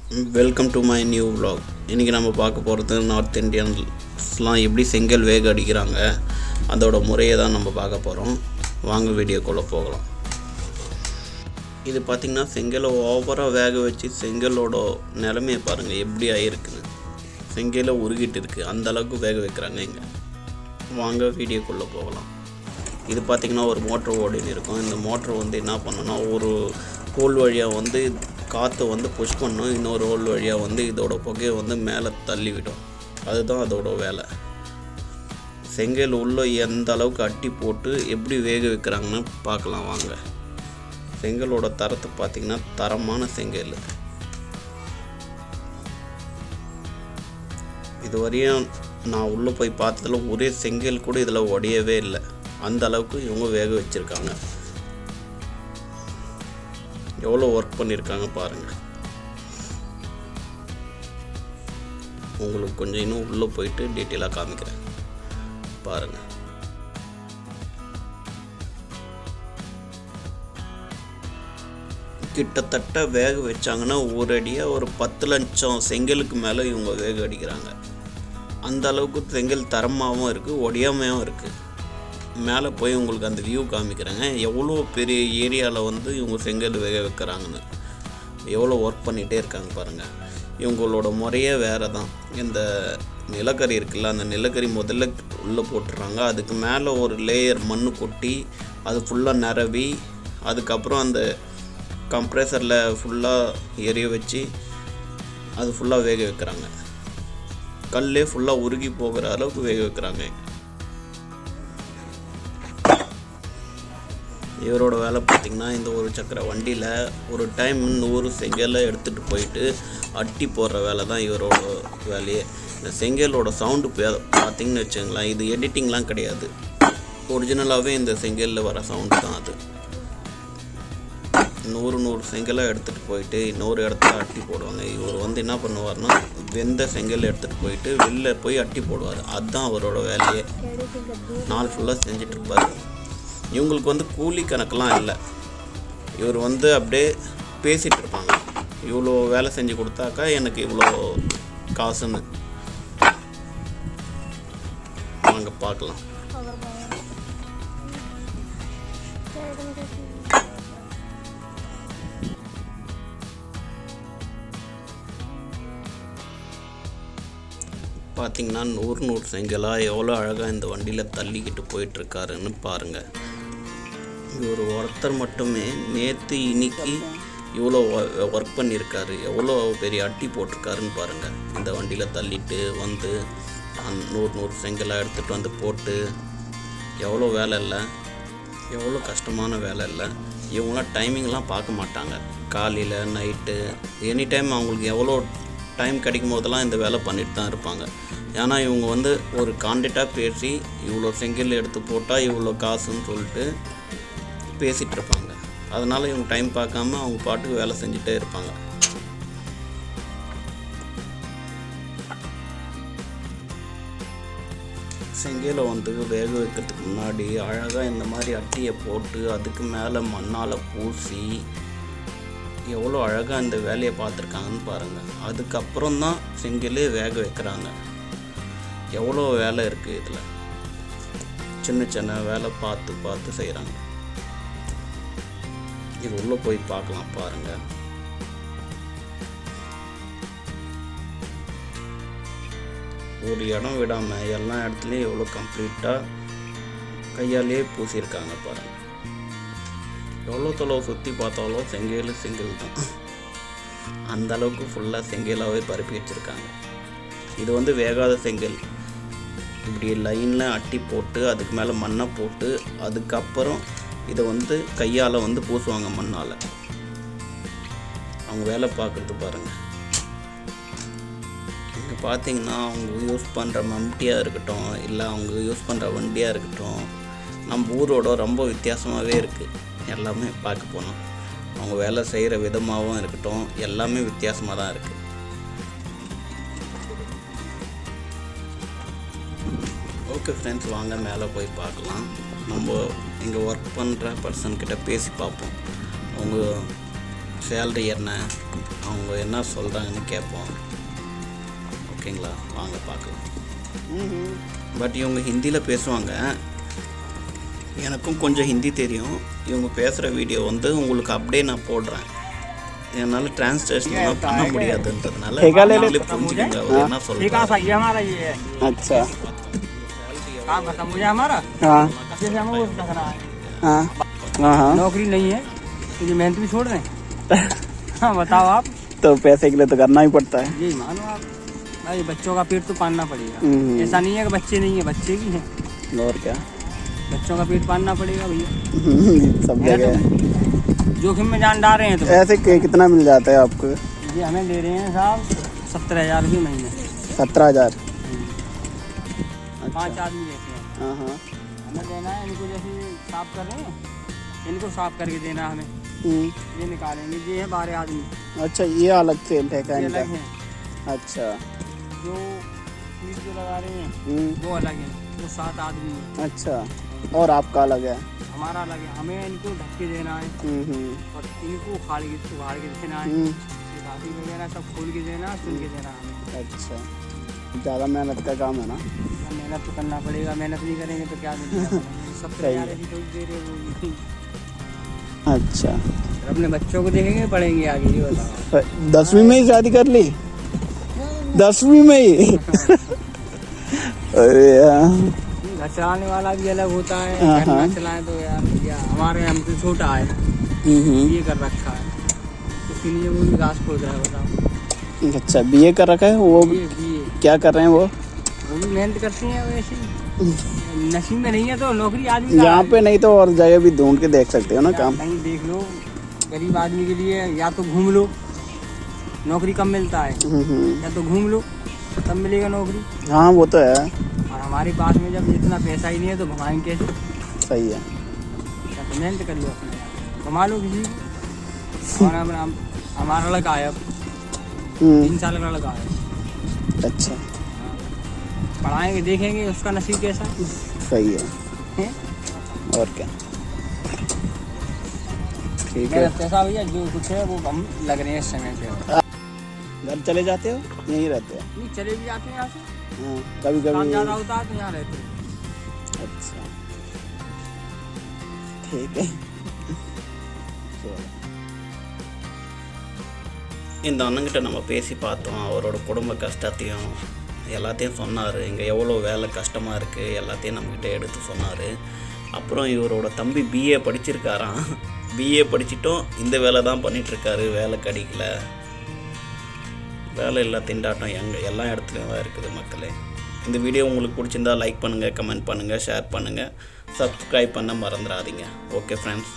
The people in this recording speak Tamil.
Welcome to my new vlog. இன்றைக்கி நம்ம பார்க்க போகிறது நார்த் இந்தியன்ஸ்லாம் எப்படி செங்கல் வேக அடிக்கிறாங்க அதோட முறையை தான் நம்ம பார்க்க போகிறோம். வாங்க வீடியோக்குள்ளே போகலாம். இது பார்த்திங்கன்னா செங்கலை ஓவராக வேக வச்சு செங்கலோட நிலமையை பாருங்கள் எப்படி ஆகிருக்குன்னு. செங்கலை உருகிட்டு இருக்குது, அந்தளவுக்கு வேக வைக்கிறாங்க இங்கே. வாங்க வீடியோக்குள்ளே போகலாம். இது பார்த்திங்கன்னா ஒரு மோட்ரு ஓடின்னு இருக்கும். இந்த மோட்ரு என்ன பண்ணணும்னா ஒரு ஹோல் வழியாக காற்றை புஷ் பண்ணணும், இன்னொரு ஹோல் வழியாக இதோட புகையை மேலே தள்ளிவிடும். அதுதான் அதோட வேலை. செங்கல் உள்ள எந்த அளவுக்கு அட்டி போட்டு எப்படி வேக வைக்கிறாங்கன்னு பார்க்கலாம் வாங்க. செங்கலோட தரத்தை பார்த்திங்கன்னா தரமான செங்கல். இதுவரையும் நான் உள்ளே போய் பார்த்ததில் ஒரே செங்கல் கூட இதில் உடையவே இல்லை. அந்த அளவுக்கு இவங்க வேக வச்சுருக்காங்க. எவ்வளோ ஒர்க் பண்ணியிருக்காங்க பாருங்கள். உங்களுக்கு கொஞ்சம் இன்னும் உள்ளே போயிட்டு டீட்டெயிலாக காமிக்கிறேன் பாருங்கள். கிட்டத்தட்ட வேக வச்சாங்கன்னா ஒரு அடியாக ஒரு 10 லட்சம் செங்கலுக்கு மேலே இவங்க வேக அடிக்கிறாங்க. அந்த அளவுக்கு செங்கல் தரமாகவும் இருக்குது, ஒடியாமையும் இருக்குது. மேலே போய் உங்களுக்கு அந்த வியூ காமிக்கிறேங்க. எவ்வளோ பெரிய ஏரியாவில் இவங்க செங்கல் வேக வைக்கிறாங்கன்னு, எவ்வளோ ஒர்க் பண்ணிகிட்டே இருக்காங்க பாருங்கள். இவங்களோட முறையே வேறு தான். இந்த நிலக்கரி இருக்குல்ல, அந்த நிலக்கரி முதல்ல உள்ளே போட்டுடுறாங்க. அதுக்கு மேலே ஒரு லேயர் மண் கொட்டி அது ஃபுல்லாக நிரவி அதுக்கப்புறம் அந்த கம்ப்ரெசரில் ஃபுல்லாக எரிய வச்சு அது ஃபுல்லாக வேக வைக்கிறாங்க. கல்லே ஃபுல்லாக உருகி போகிற அளவுக்கு வேக வைக்கிறாங்க. இவரோட வேலை பார்த்திங்கன்னா இந்த ஒரு சக்கர வண்டியில் ஒரு டைம் 100 செங்கலை எடுத்துகிட்டு போயிட்டு அட்டி போடுற வேலை தான் இவரோட வேலையே. இந்த செங்கலோட சவுண்டு பார்த்திங்கன்னு வச்சுங்களேன், இது எடிட்டிங்லாம் கிடையாது, ஒரிஜினலாகவே இந்த செங்கலில் வர சவுண்டு தான் அது. 100 செங்கலை எடுத்துகிட்டு போயிட்டு இன்னொரு இடத்துல அட்டி போடுவாங்க. இவர் என்ன பண்ணுவார்னா வெந்த செங்கல் எடுத்துகிட்டு போயிட்டு வெளில போய் அட்டி போடுவார். அதுதான் அவரோட வேலையே. நாள் ஃபுல்லாக செஞ்சிட்ருப்பார். இவங்களுக்கு கூலி கணக்கெலாம் இல்லை. இவர் அப்படியே பேசிகிட்டு இருப்பாங்க. இவ்வளோ வேலை செஞ்சு கொடுத்தாக்கா எனக்கு இவ்வளோ காசுன்னு. வாங்க பார்க்கலாம். பார்த்திங்கன்னா 100 செங்கலாக எவ்வளோ அழகாக இந்த வண்டியில் தள்ளிக்கிட்டு போயிட்டுருக்காருன்னு பாருங்கள். இவர் ஒருத்தர் மட்டுமே நேற்று இன்னைக்கு இவ்வளோ ஒர்க் பண்ணியிருக்காரு, எவ்வளோ பெரிய அட்டி போட்டிருக்காருன்னு பாருங்கள். இந்த வண்டியில் தள்ளிட்டு 100 செங்கலாக எடுத்துகிட்டு போட்டு எவ்வளோ வேலை இல்லை, எவ்வளோ கஷ்டமான வேலை இல்லை. இவங்களாம் டைமிங்லாம் பார்க்க மாட்டாங்க. காலையில் நைட்டு எனி டைம் அவங்களுக்கு எவ்வளோ டைம் கிடைக்கும் போதெல்லாம் இந்த வேலை பண்ணிட்டு தான் இருப்பாங்க. ஏன்னா இவங்க ஒரு கான்ட்ராக்டாக பேசி இவ்வளோ செங்கல் எடுத்து போட்டால் இவ்வளோ காசுன்னு சொல்லிட்டு பேசிகிட்டு இருப்பாங்க. அதனால் இவங்க டைம் பார்க்காம அவங்க பாட்டுக்கு வேலை செஞ்சுட்டே இருப்பாங்க. செங்கலை வேக வைக்கிறதுக்கு முன்னாடி அழகாக இந்த மாதிரி அட்டியை போட்டு அதுக்கு மேலே மண்ணால் பூசி எவ்வளோ அழகாக இந்த வேலையை பார்த்துருக்காங்கன்னு பாருங்கள். அதுக்கப்புறம் தான் செங்கலே வேக வைக்கிறாங்க. எவ்வளோ வேலை இருக்குது இதில். சின்ன வேலை பார்த்து செய்கிறாங்க. இது உள்ளே போய் பார்க்கலாம் பாருங்கள். ஒரு இடம் விடாமல் எல்லா இடத்துலையும் எவ்வளோ கம்ப்ளீட்டாக கையாலேயே பூசியிருக்காங்க பாருங்கள். எவ்வளோ தொலைவு சுற்றி பார்த்தாலும் செங்கல் தான். அந்த அளவுக்கு ஃபுல்லாக செங்கலாகவே பரப்பி வச்சுருக்காங்க. இது வேகாத செங்கல். இப்படி லைனில் அட்டி போட்டு அதுக்கு மேலே மண்ணை போட்டு அதுக்கப்புறம் இதை கையால் பூசுவாங்க மண்ணால். அவங்க வேலை பார்க்குறது பாருங்கள். இங்கே பார்த்தீங்கன்னா அவங்க யூஸ் பண்ணுற மம்டியாக இருக்கட்டும், இல்லை அவங்க யூஸ் பண்ணுற வண்டியாக இருக்கட்டும், நம்ம ஊரோட ரொம்ப வித்தியாசமாகவே இருக்குது. எல்லாமே பார்க்க போனோம் அவங்க வேலை செய்கிற விதமாகவும் இருக்கட்டும், எல்லாமே வித்தியாசமாக தான் இருக்குது. ஓகே ஃப்ரெண்ட்ஸ், வாங்க மேலே போய் பார்க்கலாம். நம்ம இங்கே ஒர்க் பண்ணுற பர்சன்கிட்ட பேசி பார்ப்போம். அவங்க சேலரி என்ன, அவங்க என்ன சொல்கிறாங்கன்னு கேட்போம். ஓகேங்களா, வாங்க பார்க்கலாம். பட் இவங்க ஹிந்தியில் பேசுவாங்க. எனக்கும் கொஞ்சம் ஹிந்தி தெரியும். இவங்க பேசுகிற வீடியோ வந்து உங்களுக்கு அப்படியே நான் போடுறேன். என்னால் டிரான்ஸ்லேஷன் பண்ண முடியாதுன்றதுனால புரிஞ்சுக்கோங்க அவர் என்ன சொல்கிறாங்க. अच्छा हाँ नौकरी नहीं है तो मेहनत भी छोड़ दें। हाँ बताओ आप। तो पैसे के लिए तो करना ही पड़ता है। यही मानो आप, भाई बच्चों का पेट तो पालना पड़ेगा। ऐसा नहीं है कि बच्चे नहीं है, बच्चे भी हैं। और क्या, बच्चों का पेट पालना पड़ेगा भैया। सब जगह जोखिम में जान डाल रहे हैं। तो ऐसे कितना मिल जाता है आपको? ये हमें दे रहे हैं साहब 17,000 रुपये महीने। 17,000? 5 आदमी रहते हैं। हाँ हाँ, हमें देना है इनको, जैसे साफ कर रहे हैं इनको साफ करके देना है हमें। ये निकालेंगे, ये है 12 आदमी। अच्छा, ये अलग से है ये अलग है। अच्छा, जो फीस जो लगा रहे हैं वो अलग है, वो 7 आदमी है। अच्छा, और आपका अलग है? हमारा अलग है। हमें इनको ढक के देना है और इनको उखाड़ के देना है। ये घाटी वगैरह सब खोल के देना, सुन के देना हमें। अच्छा, ज़्यादा मेहनत का काम है ना? मेहनत तो करना पड़ेगा, मेहनत नहीं करेंगे तो क्या मिलेगा। 17,000 भी तो दे रहे वो। अच्छा, अपने बच्चों को देखेंगे, पढ़ेंगे आगे, ये बताओ। 10वीं में ही शादी कर ली? 10वीं में ही? अरे यार, घर चलाने वाला भी अलग होता है। घर ना चलाए तो यार भैया, हमारे हमसे छोटा है, ये कर रखा है, इसीलिए वो भी घास खोद रहा है। बताओ। अच्छा, बीए कर रखा है वो? BA क्या कर रहे हैं वो? वो भी मेहनत करती हैं वैसे ही। नसीब में नहीं है तो नौकरी आदमी यहाँ पे नहीं तो और जगह भी ढूंढ के देख सकते हो ना काम। नहीं देख लो, गरीब आदमी के लिए या तो घूम लो, नौकरी कम मिलता है, या तो घूम लो तब मिलेगा नौकरी। हाँ वो तो है। और हमारे पास में जब इतना पैसा ही नहीं है तो घुमाएंगे कैसे? सही है। तो मेहनत कर लो अपने, कमा लो किसी को। और हमारा लड़का है अब 3 साल का लड़का है। अच्छा, पढ़ाएंगे, देखेंगे उसका नसीब कैसा है। सही है। और क्या, ठीक है। पैसा भैया जो कुछ है वो हम लग रहे हैं इस समय पे। घर चले जाते हो, यहीं रहते हो? नहीं, चले भी जाते हैं यहाँ से। हाँ, कभी काम कभी। ज़्यादा होता है तो यहाँ रहते हैं। अच्छा, ठीक है। இந்த அண்ணங்கிட்ட நம்ம பேசி பார்த்தோம். அவரோட குடும்ப கஷ்டத்தையும் எல்லாத்தையும் சொன்னார். இங்கே எவ்வளோ வேலை கஷ்டமாக இருக்குது எல்லாத்தையும் நம்மக்கிட்ட எடுத்து சொன்னார். அப்புறம் இவரோட தம்பி பிஏ படிச்சிருக்காராம். பிஏ படிச்சிட்டும் இந்த வேலை தான் பண்ணிகிட்ருக்காரு, வேலை கிடைக்கல. வேலை இல்லை, திண்டாட்டம் எல்லா இடத்துலையும் தான் இருக்குது மக்களே. இந்த வீடியோ உங்களுக்கு பிடிச்சிருந்தா லைக் பண்ணுங்கள், கமெண்ட் பண்ணுங்கள், ஷேர் பண்ணுங்கள், சப்ஸ்கிரைப் பண்ண மறந்துடாதீங்க. Okay friends.